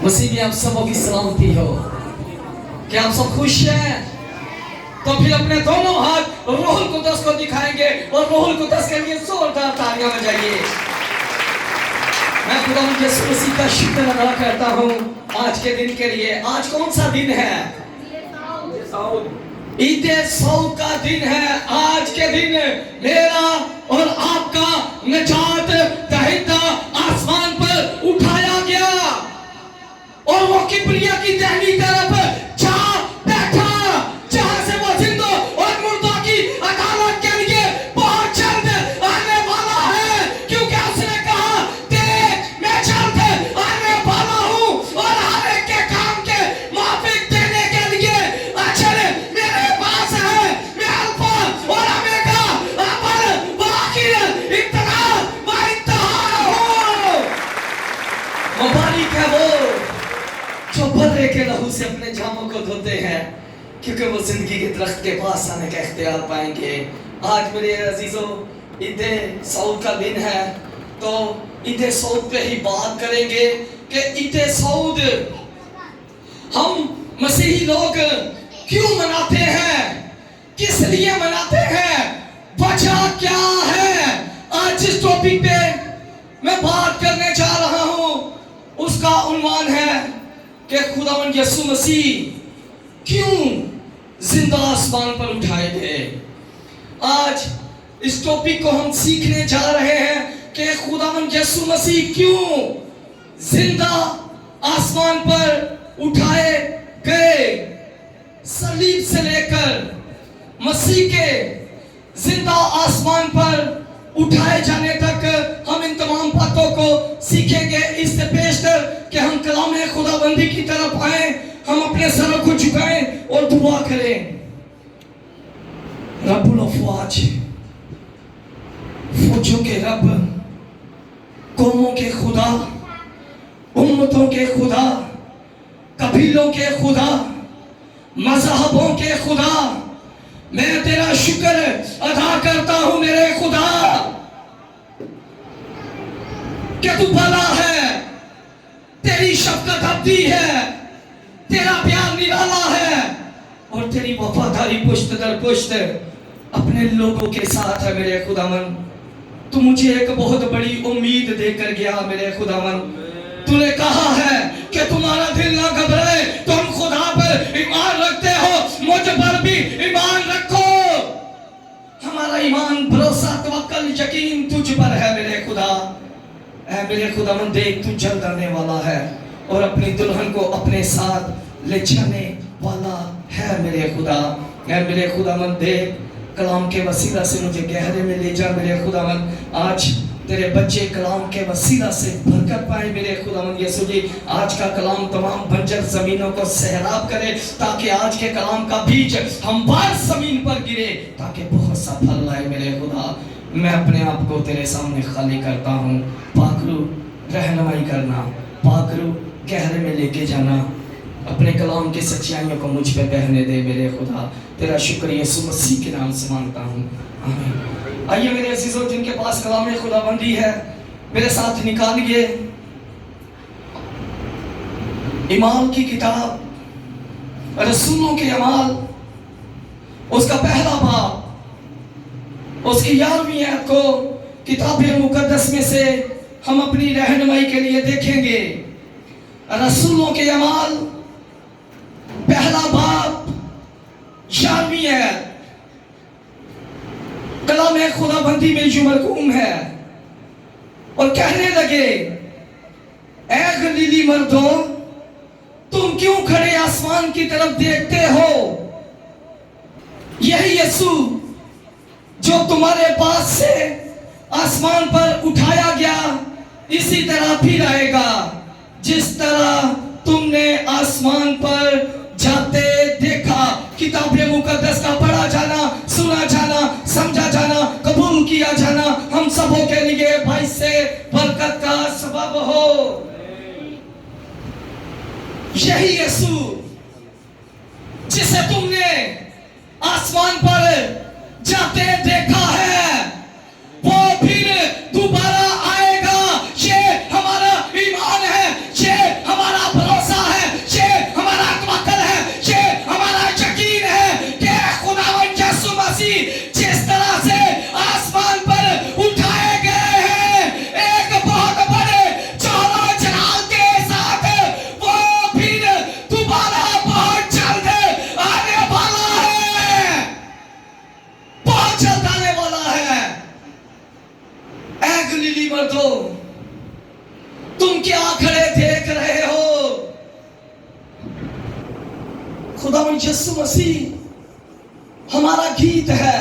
मसीह में आप सबों की सलामती हो। क्या आप सब खुश हैं? तो फिर अपने दोनों हाथ रूहुल कुद्दस को दिखाएंगे और रूहुल कुद्दस के लिए जोरदार तालियां बजाइए। मैं खुदा यीशु मसीह का शुक्र अदा करता हूँ आज के दिन के लिए। आज कौन सा दिन है? ईद सऊद का दिन है। आज के दिन मेरा और आपका निजात दहिंदा आसमान पर उठाया गया और वो किबरिया की दाहिनी तरफ जा बैठा, जहां से वो जिंदों और मुर्दों की अदालत के लिए बहुत जल्द आने वाला है, क्योंकि उसने कहा देख मैं जल्द आने वाला हूं और हर एक के काम के माफिक देने के लिए अजर मेरे पास है। मैं अल्फा और ओमेगा, अव्वल व आखिर, इब्तिदा व इंतहा हूं। मुबारक है वो जो बर्रे के लहू से अपने जामों को धोते हैं, क्योंकि वो जिंदगी के दरख्त के पास आने का इख्तियार पाएंगे। आज मेरे अजीजों ईद सऊद का दिन है, तो ईद सऊद पे ही बात करेंगे कि ईद सऊद हम मसीही लोग क्यों मनाते हैं, किस लिए मनाते हैं, वजह क्या है। आज जिस टॉपिक पे मैं बात करने जा रहा हूं उसका उन्वान है कि खुदावंद यीशु मसीह क्यों जिंदा आसमान पर उठाए गए। आज इस टॉपिक को हम सीखने जा रहे हैं कि खुदावंद यीशु मसीह क्यों जिंदा आसमान पर उठाए गए। सलीब से लेकर मसीह के जिंदा आसमान पर उठाए जाने तक हम इन तमाम बातों को सीखेंगे। इससे बेशतर कि हम कलाम खुदाबंदी की तरफ आए, हम अपने सरों को झुकाएं और दुआ करें। रब्बुल अफ़वाज, फौजों के रब, कौमों के खुदा, उम्मतों के खुदा, कबीलों के खुदा, मज़हबों के खुदा, मैं तेरा शुक्र अदा करता हूं मेरे खुदा कि तू भला है, तेरी शफ़क़त अब्दी है, तेरा प्यार निराला है और तेरी वफादारी पुश्त दर पुश्त अपने लोगों के साथ है। मेरे खुदावन, तू मुझे एक बहुत बड़ी उम्मीद देकर गया। मेरे खुदावन, तूने कहा है कि तुम्हारा दिल ना घबराए, तुम खुदा पर ईमान रखते हो, मुझ पर भी ईमान रखो। हमारा ईमान, भरोसा, तवक्कुल, यकीन तुझ पर है मेरे खुदा। ऐ मेरे खुदावन, देख तू जल्द आने वाला है और अपनी दुल्हन को अपने साथ ले जाने वाला है मेरे खुदा। ऐ मेरे खुदावन, देख कलाम के वसीला से मुझे गहरे में ले जा मेरे खुदावन। आज तेरे बच्चे कलाम के वसीला से बरकत पाए मेरे खुदावन यीशु जी। आज का कलाम तमाम बंजर जमीनों को सैराब करे, ताकि आज के कलाम का बीज हमवार जमीन पर गिरे, ताकि बहुत सा फल लाए मेरे खुदा। मैं अपने आप को तेरे सामने खाली करता हूँ। पाकरू रहनुमाई करना, पाकरू गहरे में लेके जाना, अपने कलाम की सच्चाइयों को मुझ पे बहने दे मेरे खुदा। तेरा शुक्र यीशु मसीह के नाम से मांगता हूँ, आमीन। आइए मेरे अजीजों, जिनके पास कलाम खुदाबंदी है मेरे साथ निकालिए इमाल की किताब, रसूलों के अमाल, उसका पहला बाब, उसकी 11वीं आयत को किताब मुकद्दस में से हम अपनी रहनुमाई के लिए देखेंगे। रसूलों के अमाल, पहला बाब, 11वीं आयत। कलाम खुदाबंदी में जो मरकूम है और कहने लगे, ऐ गलीली मर्दों, तुम क्यों खड़े आसमान की तरफ देखते हो? यही यीशु जो तुम्हारे पास से आसमान पर उठाया गया, इसी तरह फिर आएगा, जिस तरह तुमने आसमान पर जाते देखा। किताब मुकद्दस का पढ़ा जाना, सुना जाना, समझा जाना, कबूल किया जाना हम सबों के लिए भाई से बरकत का सबब हो। यही यीशु जिसे तुमने आसमान पर जाते देखा है, वो फिर दोबारा आएगा। ये हमारा ईमान है, ये हमारा भरोसा खुदावंद यीशु मसीह हमारा गीत है,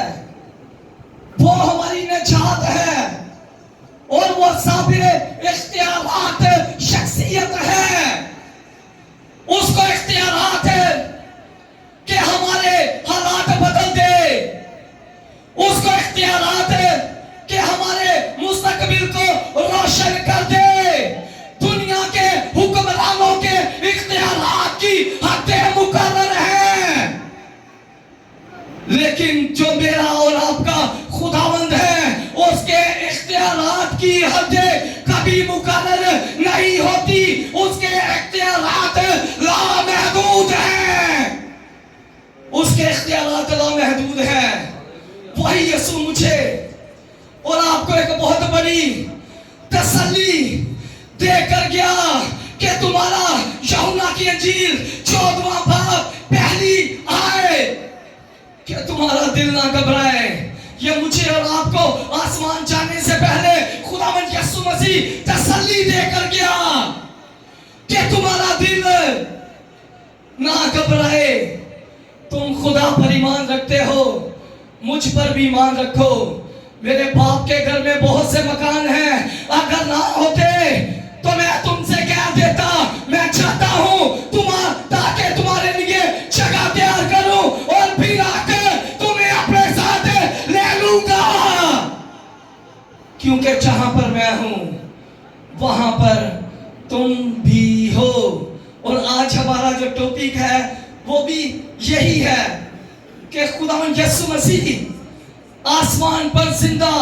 वो हमारी निजात है और वो साबिर इख्तियारात शख्सियत है। उसको इख्तियारात है कि हमारे हालात बदल दे, उसको इख्तियारात है कि हमारे मुस्तकबिल को रोशन कर दे। दुनिया के हुक्मरानों के इख्तियारात की हदें मुकर्रर हैं, लेकिन जो मेरा और आपका खुदावंद है उसके इख्तियारात की हदें कभी मुकर्रर नहीं होती। उसके इख्तियारात लामहदूद हैं, उसके इख्तियारात लामहदूद हैं। वही यीशु मुझे और आपको एक बहुत बड़ी तसल्ली देकर गया कि तुम्हारा यूहन्ना की इंजील 14वां बाब पहली आए कि तुम्हारा दिल ना घबराए। ये मुझे और आपको आसमान जाने से पहले खुदावंद यीशु मसीह तसल्ली देकर गया कि तुम्हारा दिल ना घबराए। तुम खुदा पर ईमान रखते हो, मुझ पर भी ईमान रखो। मेरे बाप के घर में बहुत से मकान हैं, अगर ना होते तो मैं तुमसे कह देता मैं चाहता हूं ताकि तुम्हारे लिए जगह तैयार करूं और फिर आकर तुम्हें अपने साथ ले लूंगा, क्योंकि जहां पर मैं हूं वहां पर तुम भी हो। और आज हमारा जो टॉपिक है वो भी यही है कि खुदावंद यीशु मसीह आसमान पर जिंदा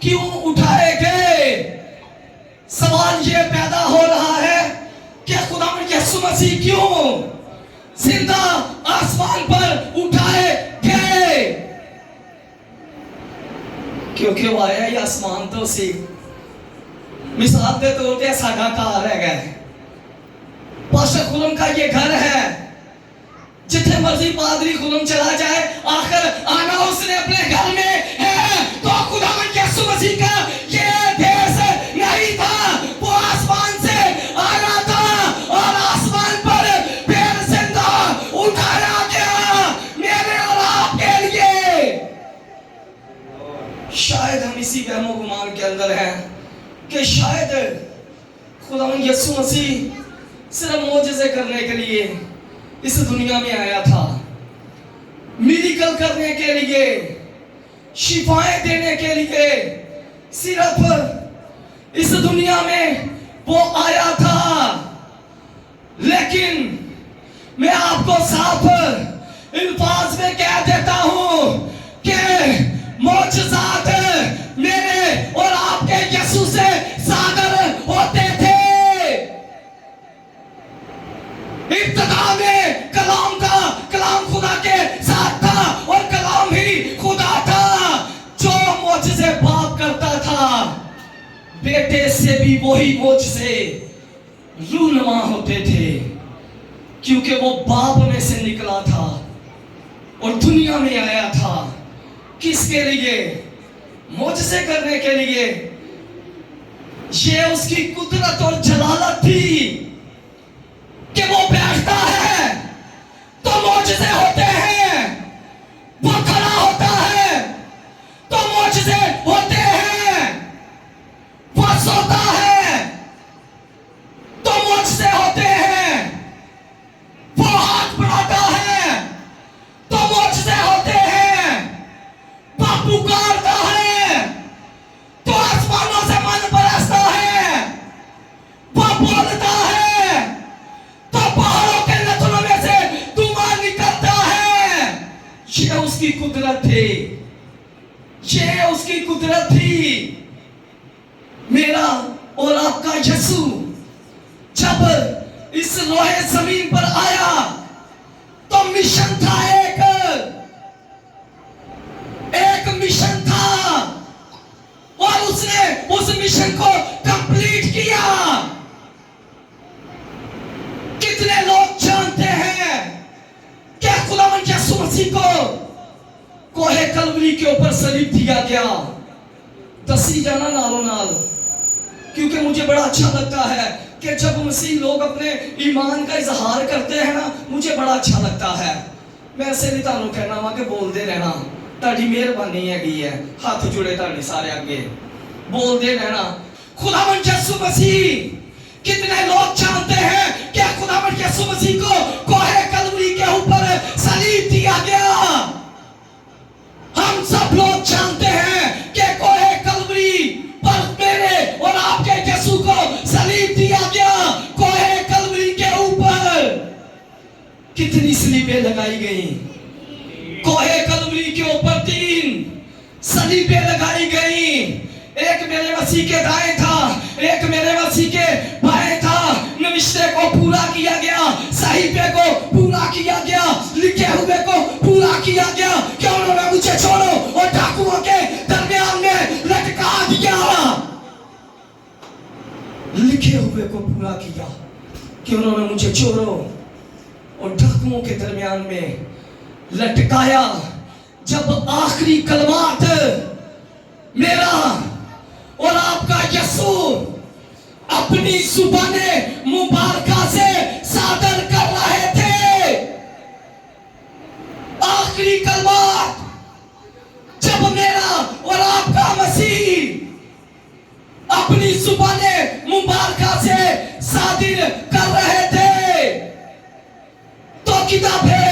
क्यों उठाए गए। सवाल ये पैदा हो रहा है कि खुदावंद यीशु मसीह क्यों जिंदा आसमान पर उठाए गए, क्योंकि वो आया ही आसमान तो सी। मिसाल के तौर पे साडा घर है, पास्टर खुलम का ये घर है, जिथे मर्जी पादरी खुलम चला जाए आखिर आना उसने अपने घर में है। तो खुदावंद यीशु मसीह का ये देश नहीं था, वो आसमान से आया था और आसमान पर फिर जिंदा उठाया गया मेरे और आपके लिए। शायद हम इसी वहमो गुमान के अंदर हैं कि शायद खुदावंद यीशु मसीह सिर्फ मौजज़े करने के लिए इस दुनिया में आया था, मिरेकल करने के लिए, शिफाएं देने के लिए सिर्फ इस दुनिया में वो आया था। लेकिन मैं आपको साफ अल्फाज में कह देता हूं कि मौजज़ात मेरे और आपके यीशु से सागर होते थे। इब्तिदा में कलाम खुदा के साथ था और कलाम ही खुदा था, जो मौजज़े बाप करता था। बेटे से भी वही मौजज़े रूनुमा होते थे, क्योंकि वो बाप में से निकला था और दुनिया में आया था। किसके लिए? मौजज़े करने के लिए। ये उसकी कुदरत और जलालत थी कि वो बैठता है तो मौजज़े होते हैं, वो खड़ा होता है तो मौजज़े होते हैं, वो सोता है तो मौजज़े होते हैं, वो हाथ बढ़ाता है तो मौजज़े होते हैं, वो पुकारता है तो आसमानों से मन बरसता है, वो बोलता है ये उसकी कुदरत थी, ये उसकी कुदरत थी। मेरा और आपका यीशु जब इस लोहे जमीन पर आया तो मिशन था, एक मिशन था और उसने उस मिशन को कंप्लीट किया। कितने लोग जानते हैं क्या खुदावंद यीशु मसीह को कोहे कलवरी के ऊपर सलीब दिया गया? दसी जाना नालों नाल, क्योंकि मुझे बड़ा अच्छा लगता है कि जब मसीह लोग अपने ईमान का इजहार करते हैं ना, मुझे बड़ा अच्छा लगता है। मैं ऐसे नहीं तानू कहना वा कि बोलते रहना, ताड़ी मेहरबानी हैगी है, हाथ जुड़े ताड़े सारे अगे बोलते रहना। खुदावंद यीशु मसीह, कितने लोग जानते हैं कि खुदावंद यीशु मसीह को कोहे कलवरी के ऊपर सलीब दिया गया। हम सब लोग जानते हैं कि कोहे कलवरी पर मेरे और आपके यीशु को सलीब दिया गया। कोहे कलवरी के ऊपर कितनी सलीबें लगाई गई? कोहे कलवरी के ऊपर 3 सलीबें लगाई गई। एक मेरे मसीह के दाएं था, एक मेरे मसीह के बाएं था। नविश्ते को पूरा किया गया, साहिबे को पूरा किया गया, लिखे हुए को पूरा किया गया कि उन्होंने मुझे छोड़ो और डाकुओं के दरमियान में लटका दिया। लिखे हुए को पूरा किया कि उन्होंने मुझे छोड़ो और डाकुओं के दरमियान में लटकाया। जब आखिरी कलमात मेरा और आपका यीशु अपनी जुबाने मुबारका से सादर कर रहे थे, आखिरी कलमात जब मेरा और आपका मसीह अपनी जुबाने मुबारका से सादिर कर रहे थे, तो किताबे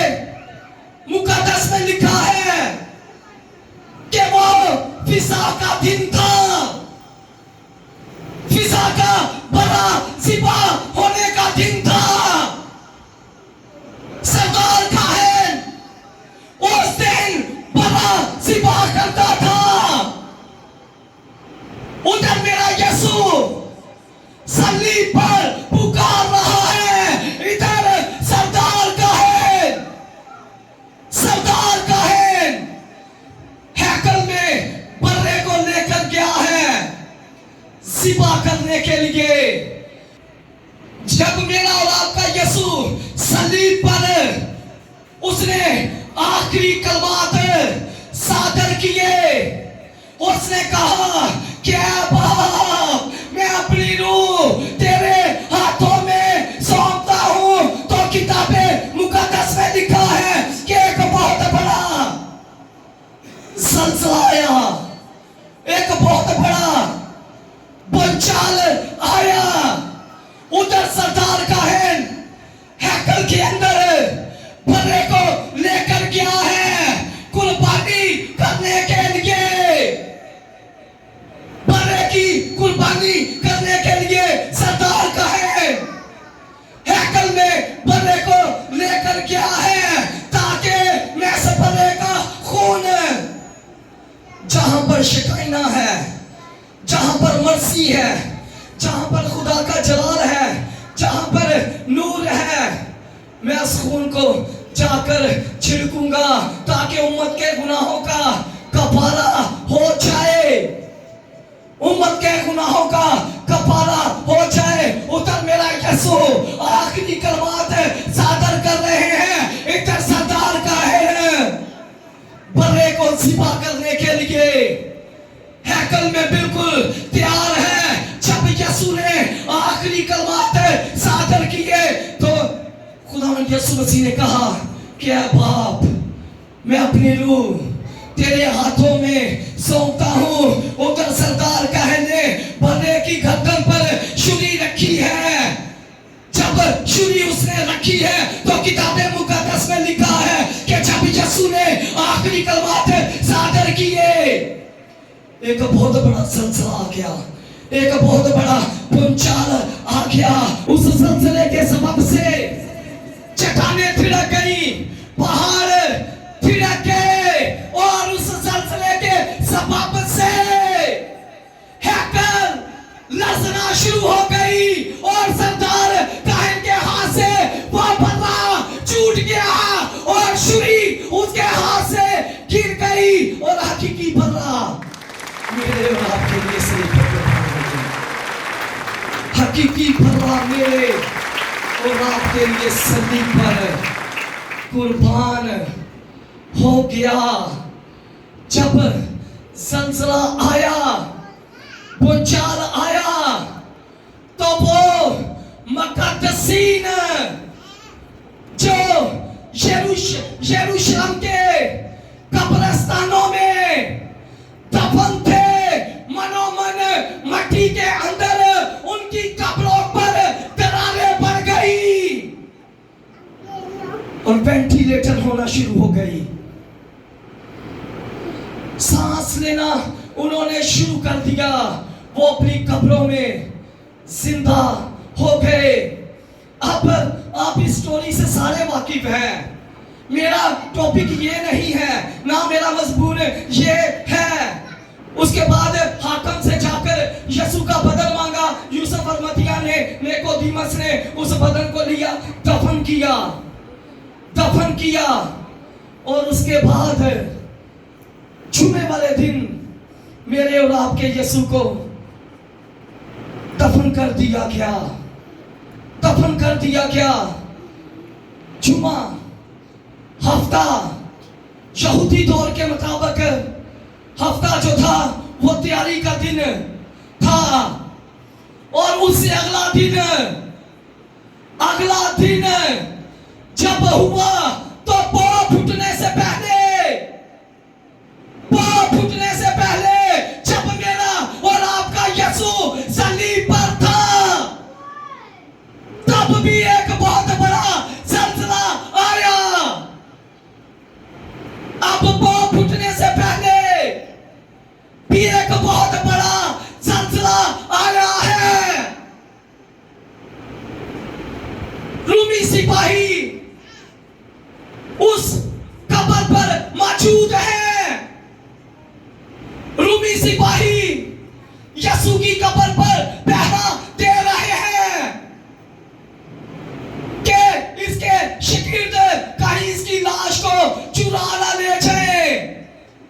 मुकद्दस में लिखा है कि वो फिसा का दिन था। फिसा का बड़ा सिपा होने का दिन था। सरदार काहन उस दिन बड़ा सिपा करता था। उधर मेरा यीशु सलीब पर पुकार रहा है, इधर सरदार काहन हैकल में बर्रे को लेकर गया है सिपा करने के लिए। जब मेरा और आपका यीशु सलीब पर उसने आखिरी कलमात सादर किए, उसने कहा कि बाप, मैं अपनी रूह तेरे हाथों में सौंपता हूं। तो किताबे मुकद्दस में लिखा है कि एक बहुत बड़ा ज़लज़ला आया, एक बहुत बड़ा भूचाल आया। उधर सरदार काहन हैकल के अंदर बर्रे को लेकर गया है कुर्बानी करने के लिए। बर्रे की कुर्बानी करने के लिए सरदार काहन हैकल में बर्रे को लेकर गया है, ताकि मैं से बर्रे का खून जहां पर शिकायना है, जहां पर मर्सी है, जहां पर खुदा का जलाल है, जहां पर नूर है, मैं उस खून को जाकर छिड़कूंगा ताकि उम्मत के गुनाहों का कफारा हो जाए। उम्मत के गुनाहों का कफारा हो जाए। उधर मेरा यीशु आखिरी कलमात सादर कर रहे हैं, इधर सरदार काहन बर्रे को ज़िबा करने के लिए हैकल में बिल्कुल तैयार है। जब यीशु ने आखिरी कलमात सादर किए तो खुदावंद यीशु मसीह ने कहा कि बाप, मैं अपनी रूह तेरे हाथों में सौंपता हूं। उधर सरदार काहन ने बर्रे की गर्दन पर छुरी रखी है। जब छुरी उसने रखी है तो किताबे मुकद्दस में लिखा है कि जब यीशु ने आखिरी कलमात सादर किए, एक बहुत बड़ा ज़लज़ला आ गया, एक बहुत बड़ा भूचाल आ गया। उस ज़लज़ले के सबब से चट्टानें थिड़क गई, पहाड़ थिड़क गए, और उस ज़लज़ले के सबब से हैकल लरज़ना शुरू हो गई और सरदार काहन के हाथ से वो बर्रा छूट गया और छुरी उसके हाथ से गिर गई और हकीकी बर्रा मेरे और आपके लिए सलीब पर हकीकी बर्रा मेरे और आपके लिए सलीब पर कुर्बान हो गया। जब ज़लज़ला आया, भूचाल आया, तो वो मुकद्दसीन जो यरूशलेम के कब्रिस्तानों में दफन थे, मनोमन मट्टी के अंदर उनकी कब्रों पर दरारें पड़ गई और वेंटिलेटर होना शुरू हो गई। सांस लेना उन्होंने शुरू कर दिया। वो अपनी कब्रों में जिंदा हो गए। अब आप इस स्टोरी से सारे वाकिफ हैं। मेरा टॉपिक ये नहीं है, ना मेरा मजबूर ये है। उसके बाद हाकम से जाकर यसु का बदन मांगा। यूसुफ अरमतिया ने, निकोदेमुस ने उस बदन को लिया, दफन किया और उसके बाद जुमे वाले दिन मेरे और आपके यसु को दफन कर दिया गया। जुमा हफ्ता यहूदी दौर के मुताबिक हफ्ता जो था वो तैयारी का दिन था और उससे अगला दिन जब हुआ तो पाँव फूटने से पहले जब मेरा और आपका यसु सलीब पर था, तब भी एक बहुत बड़ा जलजला आया। अब पाँव फूटने से पहले भी एक बहुत बड़ा जलजला आया है। रूमी सिपाही उस कब्र पर मौजूद है। रूमी सिपाही यसु की कब्र पर पहरा दे रहे हैं कि इसके शागिर्द कहीं इसकी लाश को चुरा ना ले जाए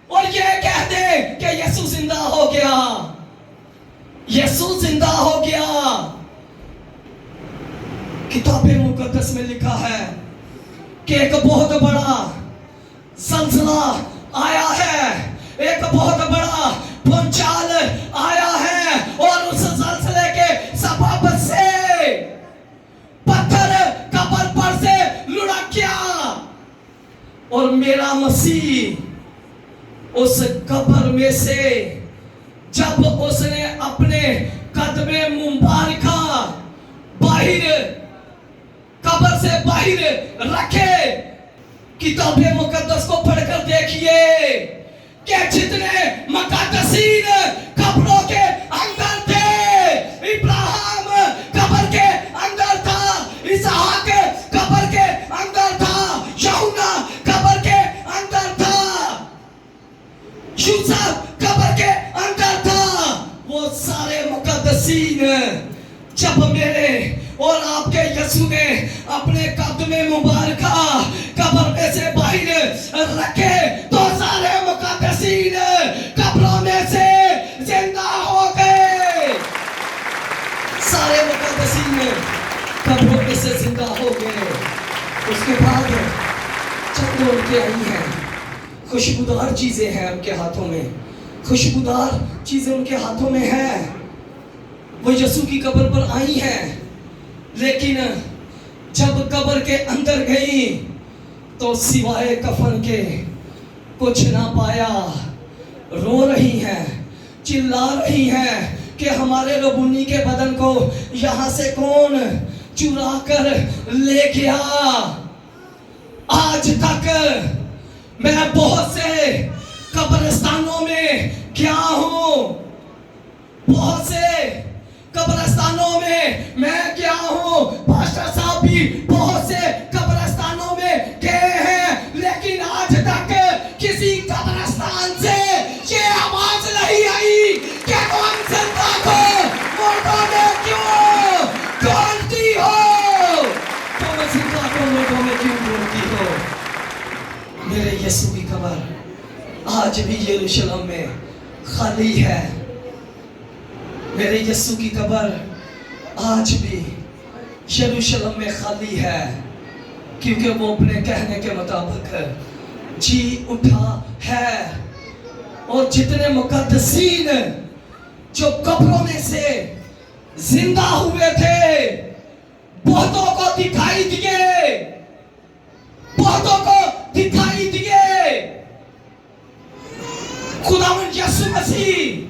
और ये कह दे कि यसु जिंदा हो गया। किताबे मुकद्दस में लिखा है कि एक बहुत बड़ा जलजला आया है, एक बहुत बड़ा भूचाल आया है और उस जलजले के सबब से पत्थर कब्र पर से लुढ़क गया और मेरा मसीह उस कब्र में से जब उसने अपने कदमे मुबारका कब्र से बाहर रखे। किताबे मुकद्दस को पढ़कर देखिए कि जितने मुकद्दसीन कब्रों के अंदर थे, इब्राहिम कब्र के अंदर था, इसहाक कब्र के अंदर था, यूहन्ना कब्र के अंदर था, यूसुफ कब्र के अंदर था। वो सारे मुकद्दसीन जब मेरे और आपके यसु ने अपने कदमे मुबारका कब्र में से बाहर रखे तो सारे मुकद्दसीन कब्रों में से जिंदा हो गए। सारे मुकद्दसीन कब्रों में से जिंदा हो गए। उसके बाद चंद उनके आई हैं, खुशबूदार चीजें हैं उनके हाथों में, खुशबूदार चीजें उनके हाथों में है। वो यसु की कब्र पर आई हैं, लेकिन जब कब्र के अंदर गई तो सिवाय कफन के कुछ ना पाया। रो रही हैं, चिल्ला रही हैं कि हमारे रबूनी के बदन को यहां से कौन चुरा कर ले गया। आज तक मैं बहुत से कब्रिस्तानों में गया हूं, बहुत से कब्रिस्तानों में मैं गया हूं, पास्टर साहब भी बहुत से कब्रिस्तानों में गए हैं, लेकिन आज तक किसी कब्रिस्तान से ये आवाज नहीं आई कि कौन जिंदा को मुर्दों में क्यों ढूंढती हो, तुम जिंदा को मुर्दों में क्यों ढूंढती हो। मेरे यीशु की कब्र आज भी यरूशलेम में खाली है। मेरे यीशु की कब्र आज भी यरूशलेम में खाली है, क्योंकि वो अपने कहने के मुताबिक जी उठा है। और जितने मुकद्दसीन जो कब्रों में से जिंदा हुए थे बहुतों को दिखाई दिए, बहुतों को दिखाई दिए। खुदावंद यीशु मसीह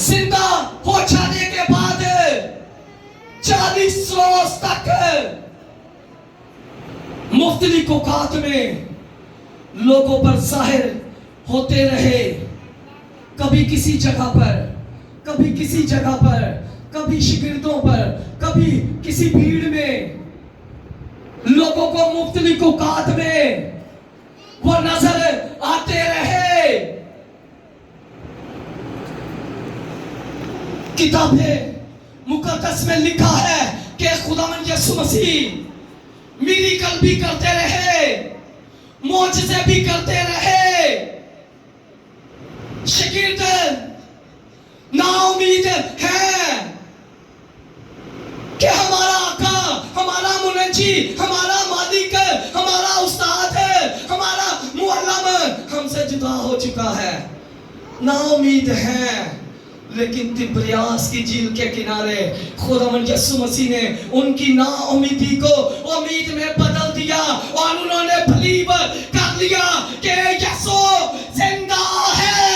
जिंदा हो जाने के बाद 40 रोज तक मुख्तलिफ औकात में लोगों पर जाहिर होते रहे। कभी किसी जगह पर, कभी किसी जगह पर, कभी शिगिर्दों पर, कभी किसी भीड़ में, लोगों को मुख्तलिफ औकात में वो नजर आते रहे। किताबे मुकद्दस में लिखा है कि खुदावंद यीशु मसीह मिरेकल भी करते रहे, मौजज़े भी करते रहे। शागिर्द नाउमीद है कि हमारा आका, हमारा मुनज्जी, हमारा मालिक, हमारा उस्ताद, हमारा मुअल्लिम हमसे जुदा हो चुका है। नाउमीद है। लेकिन तिब्रियास की झील के किनारे खुदावंद यीशु मसीह ने उनकी नाउमीदी को उम्मीद में बदल दिया और उन्होंने बिलीव कर लिया कि यीशु जिंदा है,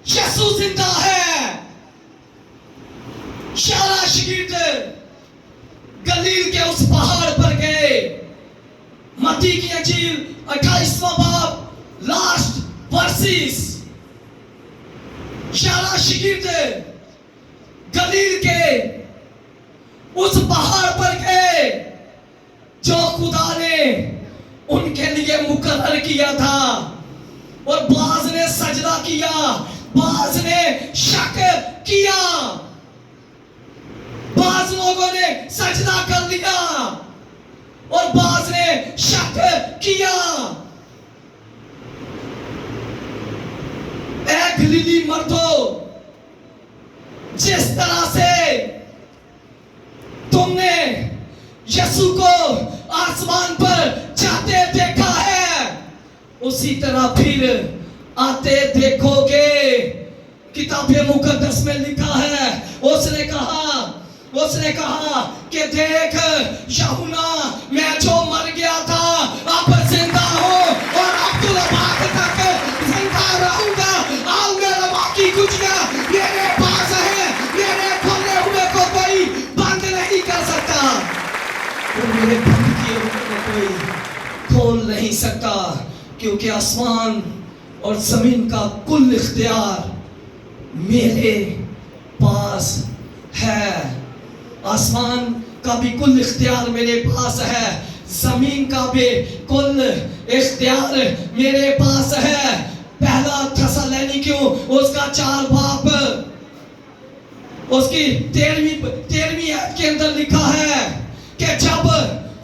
यीशु जिंदा है। सारा शागिर्द गलील के उस पहाड़ पर गए। मत्ती की इंजील 28वां बाब लास्ट वर्सेस। सारा शागिर्द गलील के उस पहाड़ पर गए जो खुदा ने उनके लिए मुकर्रर किया था। और बाज ने सजदा किया, बाज ने शक किया, बाज लोगों ने सजदा कर लिया और बाज ने शक किया। ऐ गलीली मर्दों, जिस तरह से तुमने यीशु को आसमान पर जाते देखा है, उसी तरह फिर आते देखोगे। किताबे मुकद्दस में लिखा है, उसने कहा कि देख यूहन्ना, मैं जो मर गया था अब जिंदा हूं और अब्दुल बाग तक जिंदा रहूंगा। आओ मेरा बाकी कुछिया मेरे पास है, मेरे खोले हुए को कोई बंद नहीं कर सकता और मेरे बंद किए हुए को कोई खोल नहीं सकता, क्योंकि आसमान और जमीन का कुल इख्तियार मेरे पास है। आसमान का भी कुल इख्तियार मेरे पास है, जमीन का भी कुल इख्तियार मेरे पास है। पहला थेसलोनिकियों उसका 4 बाब उसकी 13वीं आयत के अंदर लिखा है कि जब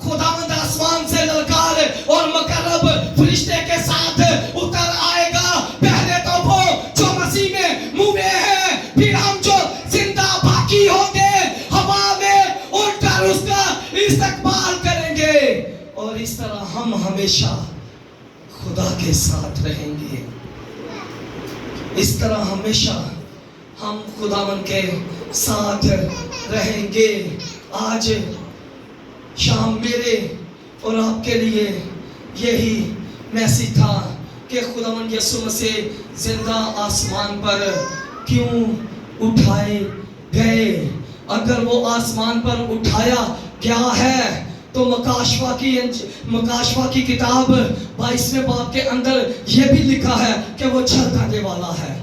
खुदावंद आसमान से ललकार और मुकर्रब फरिश्ते के साथ उतर आएगा, पहले तो वो जो मसीह में मुंह में है, फिर हम जो जिंदा बाकी होंगे हवा में उड़कर उसका इस्तकबाल करेंगे और इस तरह हम हमेशा खुदा के साथ रहेंगे। इस तरह हमेशा हम खुदावन के साथ रहेंगे। आज शाम मेरे और आपके लिए यही मैसेज था कि खुदावन यीशु मसीह जिंदा आसमान पर क्यों उठाए गए। अगर वो आसमान पर उठाया गया है तो मकाशवा की किताब 22वें बाब के अंदर यह भी लिखा है कि वो जल्द आने वाला है,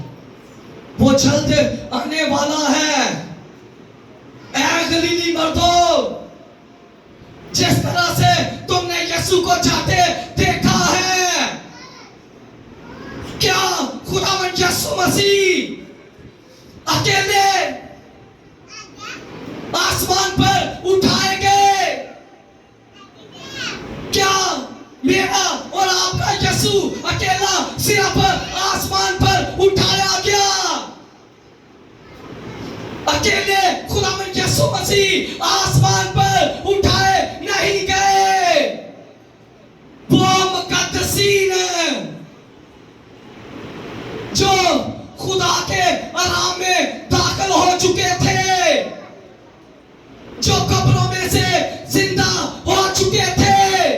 वो जल्द आने वाला है। ऐ गलीली मर्दों, जिस तरह से तुमने यीशु को जाते देखा है, क्या खुदावंद यीशु मसीह अकेले आसमान पर उठाए गए? क्या मेरा और आपका यीशु अकेला सिर्फ आसमान पर उठाया गया? अकेले खुदावंद यीशु मसीह आसमान पर उठाए नहीं गए। वो मुकद्दसीन जो खुदा के आराम में दाखिल में से जिंदा हो चुके थे,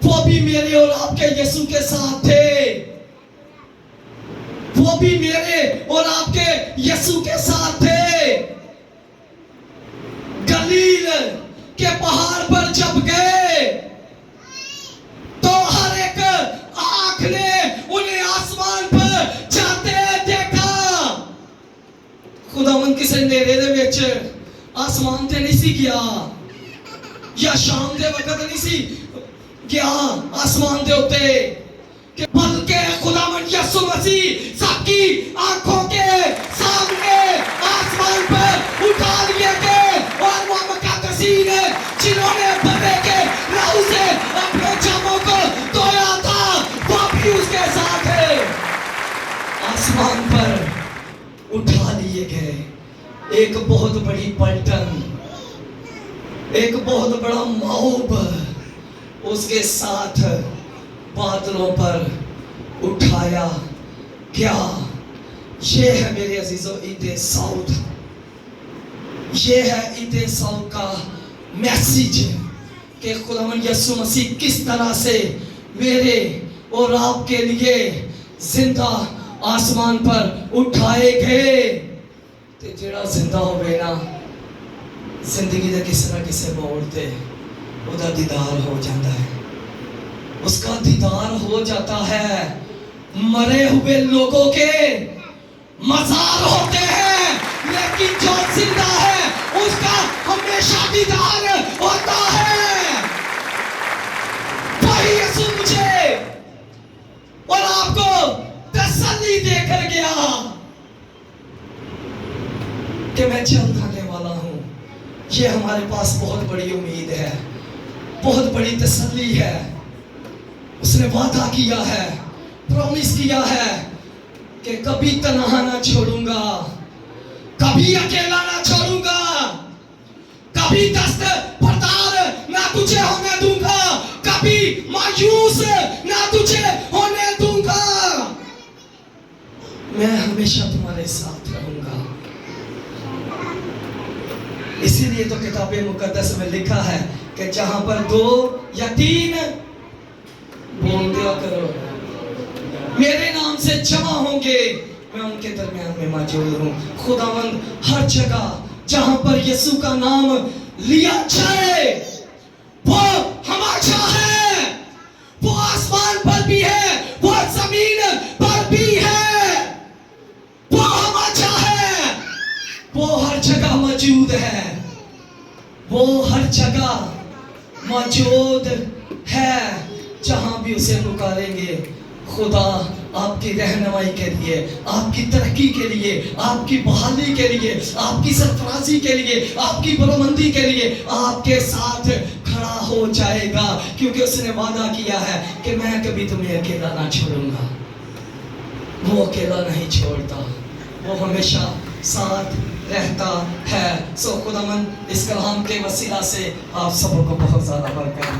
वो भी मेरे और आपके यीशु के साथ थे। वो भी मेरे और आपके यीशु के साथ थे। गलील के पहाड़ पर जब गए तो हर एक आंख ने उन्हें आसमान पर जाते देखा। खुदावंद किसे अंधेरे दे विच आसमान ते नहीं सी गया, या शाम दे वक्त नहीं सी गया आसमान दे उत्ते, कि बल्कि खुदावंद यीशु मसीह सबकी आंखों के सामने आसमान पर उठा लिए गए। और वो मुकद्दसीन जिन्होंने बने के लहू से अपने जामों को धोया था, वो भी उसके साथ है आसमान पर उठा लिए गए। एक बहुत बड़ी पलटन, एक बहुत बड़ा मौब उसके साथ बादलों पर उठाया गया। ये है मेरे अजीजों ईद सऊद, ये है ईद सऊद का मैसेज कि खुदावंद यीशु मसीह किस तरह से मेरे और आपके लिए जिंदा आसमान पर उठाए गए। ते जेड़ा जिंदा होवे ना जिंदगी दे किसी ना किसी मोड़ ते उदा दीदार हो जाता है, उसका दीदार हो जाता है। मरे हुए लोगों के मजार होते हैं, लेकिन जो जिंदा है उसका हमेशा दीदार होता है। वही यीशु मुझे और आपको तसल्ली देकर गया कि मैं जल्द आने वाला हूं। ये हमारे पास बहुत बड़ी उम्मीद है, बहुत बड़ी तसल्ली है। उसने वादा किया है, प्रॉमिस किया है कि कभी तन्हा ना छोड़ूंगा, कभी अकेला ना छोड़ूंगा, कभी दस्त बरदार ना तुझे होने दूंगा, कभी मायूस ना तुझे होने दूंगा। मैं हमेशा तुम्हारे साथ रहूंगा। इसीलिए तो किताबे मुकद्दस में लिखा है कि जहां पर 2 या 3 बोल दिया करो मेरे नाम से जमा होंगे, मैं उनके दरमियान में मौजूद हूं। खुदावंद हर जगह जहां पर यीशु का नाम लिया जाए वो हमारा है, वो आसमान पर भी है, वो जमीन पर भी है, वो हमारा है, वो हर जगह मौजूद है, वो हर जगह मौजूद है। जहां भी उसे पुकारेंगे, खुदा आपकी रहनुमाई के लिए, आपकी तरक्की के लिए, आपकी बहाली के लिए, आपकी सरफराजी के लिए, आपकी बुलंदी के लिए आपके साथ खड़ा हो जाएगा, क्योंकि उसने वादा किया है कि मैं कभी तुम्हें अकेला ना छोड़ूंगा। वो अकेला नहीं छोड़ता, वो हमेशा साथ रहता है। सो खुदावंद इस कलाम के वसीला से आप सबको बहुत ज़्यादा बरकत